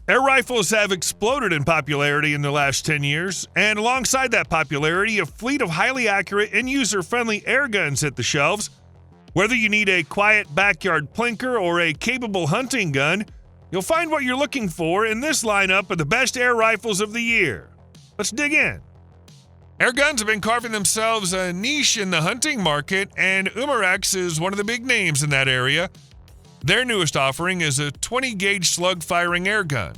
Air rifles have exploded in popularity in the last 10 years, and alongside that popularity, a fleet of highly accurate and user-friendly air guns hit the shelves. Whether you need a quiet backyard plinker or a capable hunting gun, you'll find what you're looking for in this lineup of the best air rifles of the year. Let's dig in. Air guns have been carving themselves a niche in the hunting market, and Umarex is one of the big names in that area. Their newest offering is a 20-gauge slug-firing air gun.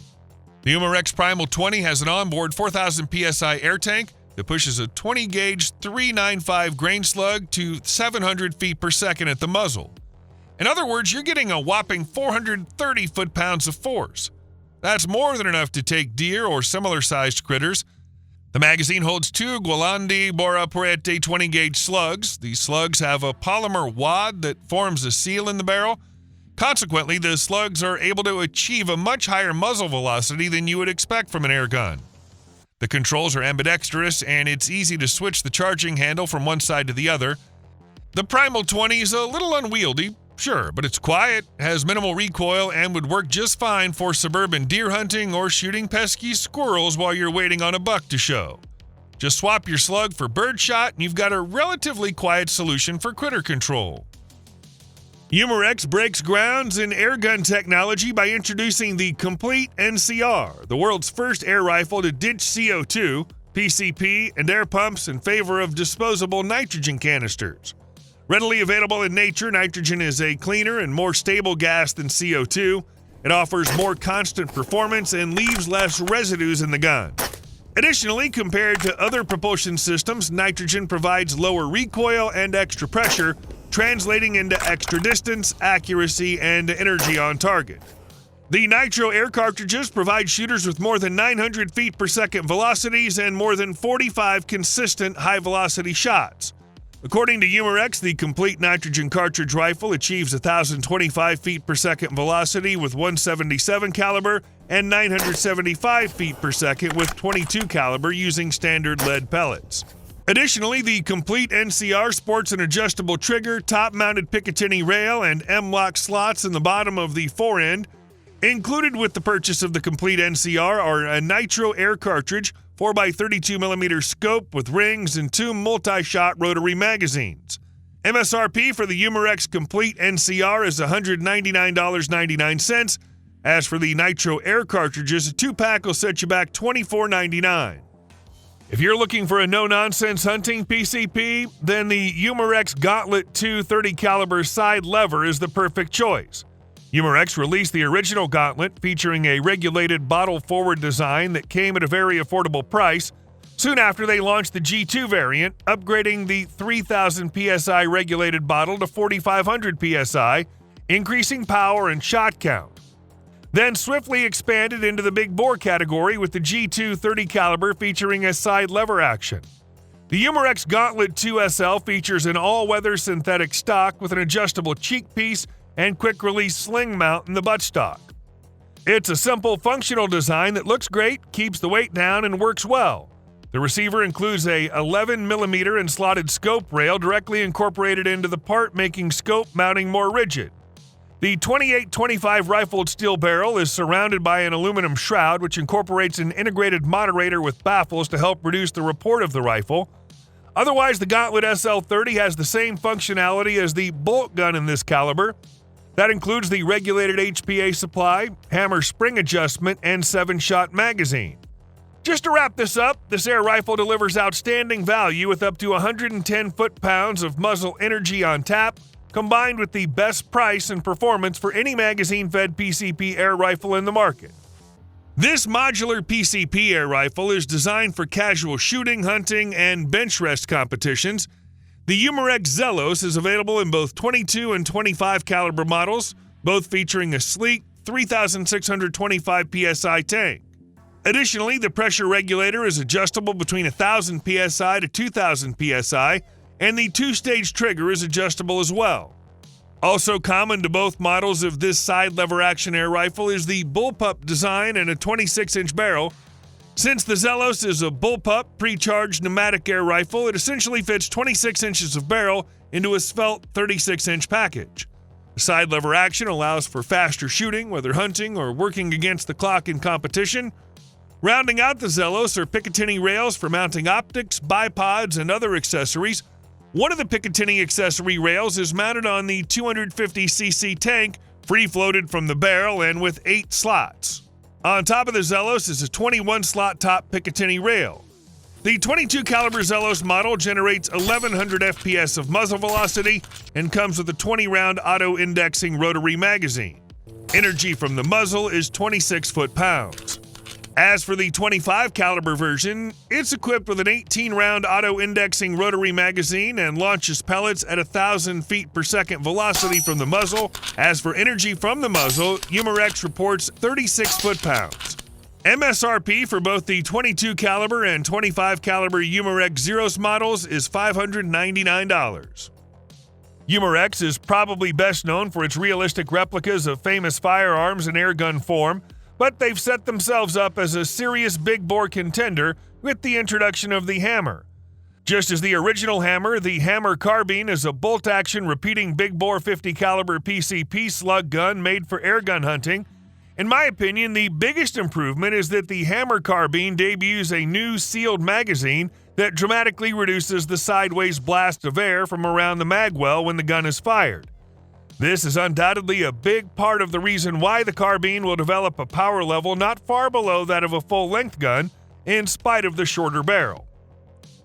The Umarex Primal 20 has an onboard 4,000 psi air tank that pushes a 20-gauge 395 grain slug to 700 feet per second at the muzzle. In other words, you're getting a whopping 430 foot-pounds of force. That's more than enough to take deer or similar-sized critters. The magazine holds two Gualandi Boraporete 20-gauge slugs. These slugs have a polymer wad that forms a seal in the barrel. Consequently, the slugs are able to achieve a much higher muzzle velocity than you would expect from an air gun. The controls are ambidextrous, and it's easy to switch the charging handle from one side to the other. The Primal 20 is a little unwieldy, sure, but it's quiet, has minimal recoil, and would work just fine for suburban deer hunting or shooting pesky squirrels while you're waiting on a buck to show. Just swap your slug for birdshot, and you've got a relatively quiet solution for critter control. Umarex breaks grounds in airgun technology by introducing the Komplete NCR, the world's first air rifle to ditch CO2, PCP, and air pumps in favor of disposable nitrogen canisters. Readily available in nature, nitrogen is a cleaner and more stable gas than CO2. It offers more constant performance and leaves less residues in the gun. Additionally, compared to other propulsion systems, nitrogen provides lower recoil and extra pressure, translating into extra distance, accuracy, and energy on target. The nitro air cartridges provide shooters with more than 900 feet per second velocities and more than 45 consistent high-velocity shots. According to Umarex, the Komplete nitrogen cartridge rifle achieves 1,025 feet per second velocity with 177 caliber and 975 feet per second with 22 caliber using standard lead pellets. Additionally, the Komplete NCR sports an adjustable trigger, top-mounted Picatinny rail, and M-lock slots in the bottom of the forend. Included with the purchase of the Komplete NCR are a nitro air cartridge, 4x32mm scope with rings, and two multi-shot rotary magazines. MSRP for the Umarex Komplete NCR is $199.99. As for the nitro air cartridges, a two-pack will set you back $24.99. If you're looking for a no-nonsense hunting PCP, then the Umarex Gauntlet 230 caliber side lever is the perfect choice. Umarex released the original Gauntlet featuring a regulated bottle-forward design that came at a very affordable price. Soon after, they launched the G2 variant, upgrading the 3,000 psi regulated bottle to 4,500 psi, increasing power and shot count. Then swiftly expanded into the big bore category with the G2 30 caliber featuring a side lever action. The Umarex Gauntlet 2SL features an all-weather synthetic stock with an adjustable cheek piece and quick-release sling mount in the buttstock. It's a simple, functional design that looks great, keeps the weight down, and works well. The receiver includes a 11mm and slotted scope rail directly incorporated into the part, making scope mounting more rigid. The 28-25 rifled steel barrel is surrounded by an aluminum shroud, which incorporates an integrated moderator with baffles to help reduce the report of the rifle. Otherwise, the Gauntlet SL30 has the same functionality as the bolt gun in this caliber. That includes the regulated HPA supply, hammer spring adjustment, and 7-shot magazine. Just to wrap this up, this air rifle delivers outstanding value with up to 110 foot-pounds of muzzle energy on tap, combined with the best price and performance for any magazine-fed PCP air rifle in the market. This modular PCP air rifle is designed for casual shooting, hunting, and bench rest competitions. The Umarex Zelos is available in both 22 and 25 caliber models, both featuring a sleek 3,625 psi tank. Additionally, the pressure regulator is adjustable between 1,000 psi to 2,000 psi, and the two-stage trigger is adjustable as well. Also common to both models of this side lever action air rifle is the bullpup design and a 26-inch barrel. Since the Zelos is a bullpup pre-charged pneumatic air rifle, it essentially fits 26 inches of barrel into a svelte 36-inch package. The side lever action allows for faster shooting, whether hunting or working against the clock in competition. Rounding out the Zelos are Picatinny rails for mounting optics, bipods, and other accessories. One of the Picatinny accessory rails is mounted on the 250cc tank, free-floated from the barrel and with 8 slots. On top of the Zelos is a 21-slot top Picatinny rail. The 22 caliber Zelos model generates 1100 FPS of muzzle velocity and comes with a 20-round auto-indexing rotary magazine. Energy from the muzzle is 26 foot-pounds. As for the 25 caliber version, it's equipped with an 18-round auto-indexing rotary magazine and launches pellets at 1,000 feet per second velocity from the muzzle. As for energy from the muzzle, Umarex reports 36 foot-pounds. MSRP for both the 22 caliber and 25 caliber Umarex Zelos models is $599. Umarex is probably best known for its realistic replicas of famous firearms in airgun form, but they've set themselves up as a serious big-bore contender with the introduction of the Hammer. Just as the original Hammer, the Hammer Carbine is a bolt-action repeating big-bore 50 caliber PCP slug gun made for airgun hunting. In my opinion, the biggest improvement is that the Hammer Carbine debuts a new sealed magazine that dramatically reduces the sideways blast of air from around the magwell when the gun is fired. This is undoubtedly a big part of the reason why the Carbine will develop a power level not far below that of a full-length gun, in spite of the shorter barrel.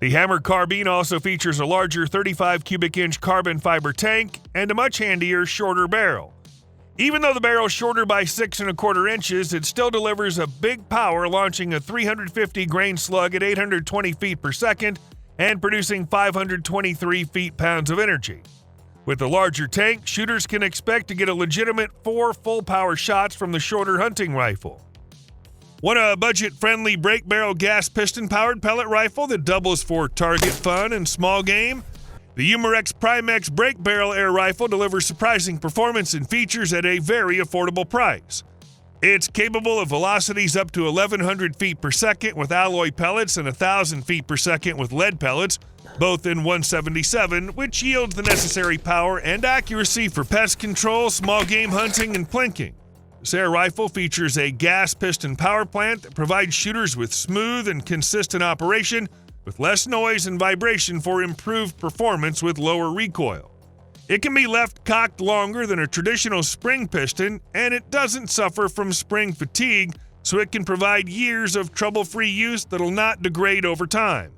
The Hammer Carbine also features a larger 35 cubic inch carbon fiber tank and a much handier, shorter barrel. Even though the barrel is shorter by 6 1/4 inches, it still delivers a big power, launching a 350 grain slug at 820 feet per second and producing 523 feet-pounds of energy. With the larger tank, shooters can expect to get a legitimate 4 full-power shots from the shorter hunting rifle. Want a budget-friendly break-barrel gas piston-powered pellet rifle that doubles for target fun and small game? The Umarex Primex break-barrel air rifle delivers surprising performance and features at a very affordable price. It's capable of velocities up to 1,100 feet per second with alloy pellets and 1,000 feet per second with lead pellets, both in 177, which yields the necessary power and accuracy for pest control, small game hunting, and plinking. This air rifle features a gas piston power plant that provides shooters with smooth and consistent operation with less noise and vibration for improved performance with lower recoil. It can be left cocked longer than a traditional spring piston, and it doesn't suffer from spring fatigue, so it can provide years of trouble-free use that'll not degrade over time.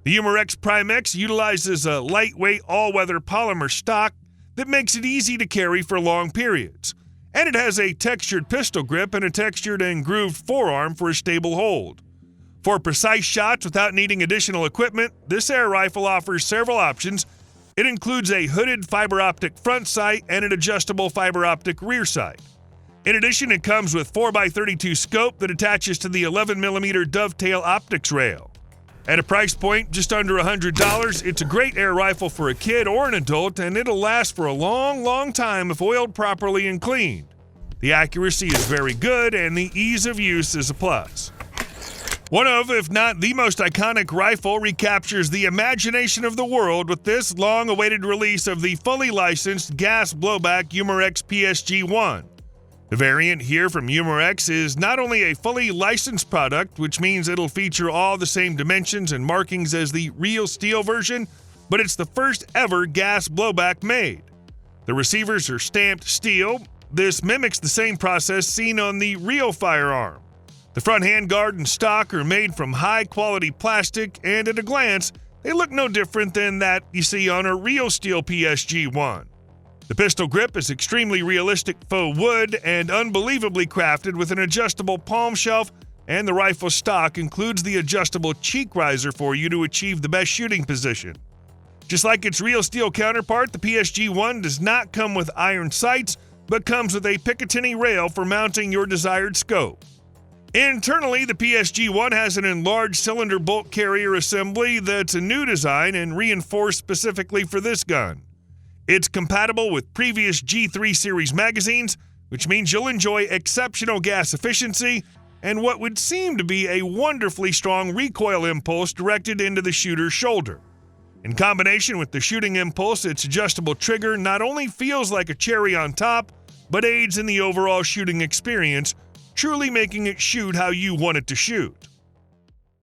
The Umarex Primex utilizes a lightweight all-weather polymer stock that makes it easy to carry for long periods, and it has a textured pistol grip and a textured and grooved forearm for a stable hold. For precise shots without needing additional equipment, this air rifle offers several options. It includes a hooded fiber optic front sight and an adjustable fiber optic rear sight. In addition, it comes with 4x32 scope that attaches to the 11mm dovetail optics rail. At a price point just under $100, it's a great air rifle for a kid or an adult, and it'll last for a long, long time if oiled properly and cleaned. The accuracy is very good, and the ease of use is a plus. One of, if not the most iconic rifle, recaptures the imagination of the world with this long-awaited release of the fully licensed gas blowback Umarex PSG-1. The variant here from Umarex is not only a fully licensed product, which means it'll feature all the same dimensions and markings as the real steel version, but it's the first ever gas blowback made. The receivers are stamped steel. This mimics the same process seen on the real firearm. The front handguard and stock are made from high-quality plastic, and at a glance, they look no different than that you see on a real steel PSG-1. The pistol grip is extremely realistic faux wood and unbelievably crafted with an adjustable palm shelf, and the rifle stock includes the adjustable cheek riser for you to achieve the best shooting position. Just like its real steel counterpart, the PSG-1 does not come with iron sights, but comes with a Picatinny rail for mounting your desired scope. Internally, the PSG-1 has an enlarged cylinder bolt carrier assembly that's a new design and reinforced specifically for this gun. It's compatible with previous G3 series magazines, which means you'll enjoy exceptional gas efficiency and what would seem to be a wonderfully strong recoil impulse directed into the shooter's shoulder. In combination with the shooting impulse, its adjustable trigger not only feels like a cherry on top, but aids in the overall shooting experience, truly making it shoot how you want it to shoot.